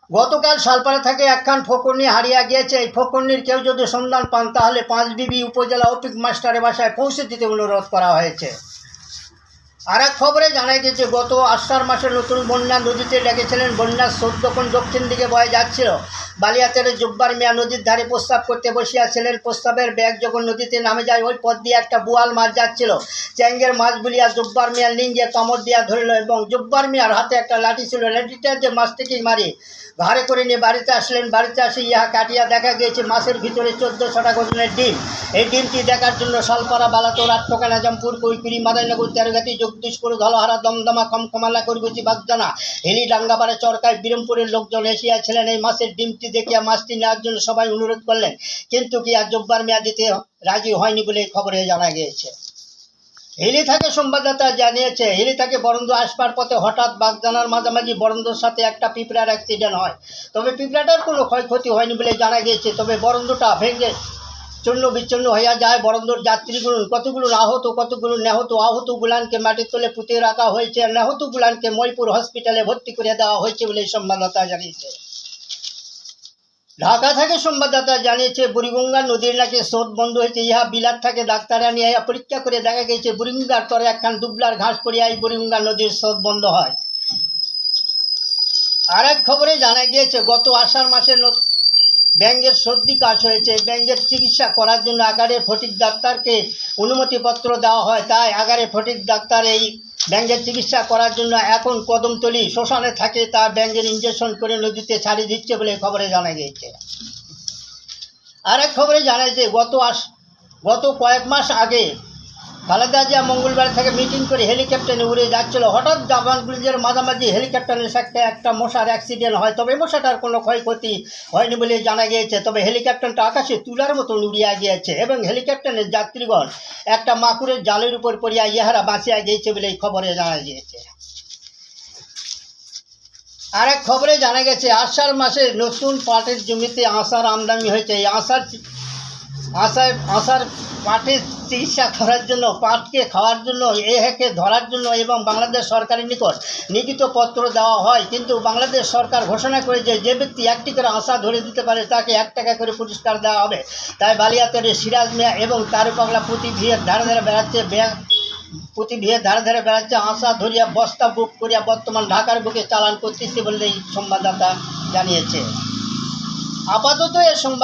গতকাল শালপাড়া থেকে একখান ফকরনি হারিয়ে গিয়েছে। এই ফকরনির কেউ যদি সন্ধান পান তাহলে পাঁচবিবি উপজেলা অফিস মাস্টারের বাসায় পৌঁছে দিতে অনুরোধ করা হয়েছে। আর এক খবরে জানা গেছে, গত আষাঢ় মাসে নতুন বন্যা নদীতে লেগেছিলেন। বন্যার স্রোত যখন দক্ষিণ দিকে বয়ে যাচ্ছিল, বালিয়াতের জব্বার মিয়া নদীর ধারে প্রস্রাব করতে বসিয়াছিলেন। প্রস্রাবের ব্যাগ যখন নদীতে নামে যায়, ওই পথ দিয়ে একটা বোয়াল মাছ যাচ্ছিল। চ্যাঙ্গের মাছ বলিয়া জব্বার মিয়ার লিঙ্গে কামড় দিয়া ধরিল এবং জব্বার মিয়ার হাতে একটা লাঠি ছিল। লাঠিটা যে মাছটিকেই মারি ঘাড়ে করে নিয়ে বাড়িতে আসলেন। বাড়িতে আসে ইহা কাটিয়া দেখা গিয়েছে মাছের ভিতরে 1400টা ওজনের ডিম। এই ডিমটি দেখার জন্য শালপাড়া, বালাতোর, আটটোকা, নাজামপুর, কৈকুড়ি, মাদারীনগর, তেরোগাতি, জগদীশপুর, ধলহারা, দমদমা, খমখমালা, করগুচি, বাগদানা, হেলিডাঙ্গাপাড়া, চরকায়, বিরমপুরের লোকজন এসিয়াছিলেন। এই মাছের ডিমটি দেখিয়া মাছটি নেওয়ার জন্য সবাই অনুরোধ করলেন, কিন্তু কি আর জব্বার মিয়া দিতে রাজি হয়নি বলে খবরে জানা গিয়েছে। হিলি থেকে সংবাদদাতা জানিয়েছে, হিলি থেকে বরন্দ আসবার পথে হঠাৎ বাগদানার মাঝামাঝি বরন্দর সাথে একটা পিঁপড়ার অ্যাক্সিডেন্ট হয়। তবে পিঁপড়াটার কোনো ক্ষয়ক্ষতি হয়নি বলে জানা গিয়েছে। তবে বরন্দটা ভেঙে চূর্ণ বিচ্ছিন্ন হইয়া যায়। বরন্দর যাত্রীগুলো কতগুলো আহত, কতগুলো নেহত। আহত গুলানকে মাটির তলে পুঁতে রাখা হয়েছে, আর নেহত গুলানকে ময়পুর হসপিটালে ভর্তি করে দেওয়া হয়েছে বলে সংবাদদাতা জানিয়েছে। ঢাকা থেকে সংবাদদাতা জানিয়েছে, বুড়িগঙ্গা নদীর নাকি স্রোত বন্ধ হয়েছে। ইহা বিলাত থেকে ডাক্তাররা নিয়ে পরীক্ষা করে দেখা গেছে বুড়িগঙ্গার তরে একখান দুবলার ঘাস পড়িয়া এই বুড়িগঙ্গা নদীর স্রোত বন্ধ হয়। আর এক খবরে জানা গিয়েছে, গত আষাঢ় মাসে ব্যাঙ্গের সর্দি কাশ হয়েছে। ব্যাঙ্গের চিকিৎসা করার জন্য আগারের ফটিক ডাক্তারকে অনুমতিপত্র দেওয়া হয়। তাই আগারের ফটিক ডাক্তার এই ব্যাঙ্গের চিকিৎসা করার জন্য এখন কদমতলি শ্মশানে থাকে। তার ব্যাঙ্গের ইঞ্জেকশন করে নদীতে ছাড়িয়ে দিচ্ছে বলে খবরে জানা গিয়েছে। আর এক খবরে জানা যাচ্ছে, গত কয়েক মাস আগে খালেদা জিয়া মঙ্গলবার থেকে মিটিং করে হেলিকপ্টারে উড়ে যাচ্ছিল। হঠাৎ জামালগঞ্জের মাঝামাঝি হেলিকপ্টারের সাথে একটা মশার অ্যাক্সিডেন্ট হয়। তবে মশাটার কোনো ক্ষয়ক্ষতি হয়নি বলে জানা গিয়েছে। তবে হেলিকপ্টারটা আকাশে তুলার মতো উড়িয়া গিয়েছে এবং হেলিকপ্টারের যাত্রীগণ একটা মাকুরের জালের উপর পড়িয়া ইহারা বাঁচিয়া গিয়েছে বলে এই খবরে জানা গিয়েছে। আর এক খবরে জানা গেছে, আষাঢ় মাসে নতুন পাটের জমিতে আষাঢ় আমদানি হয়েছে। এই আষাঢ় পাটের চিকিৎসা করার জন্য, পাটকে খাওয়ার জন্য, একে ধরার জন্য এবং বাংলাদেশ সরকারের নিকট লিখিত পত্র দেওয়া হয়। কিন্তু বাংলাদেশ সরকার ঘোষণা করেছে, যে ব্যক্তি একটি করে আশা ধরে দিতে পারে তাকে 1 টাকা করে পুরস্কার দেওয়া হবে। তাই বালিয়াতের সিরাজ মিয়া এবং তারু পাগলা প্রতি ভিড়ের ধারে ধারে বেড়াচ্ছে আশা ধরিয়া বস্তা বুক করিয়া বর্তমান ঢাকার বুকে চালান করতেছে বলে এই সংবাদদাতা জানিয়েছে। আপাতত এ সংবাদ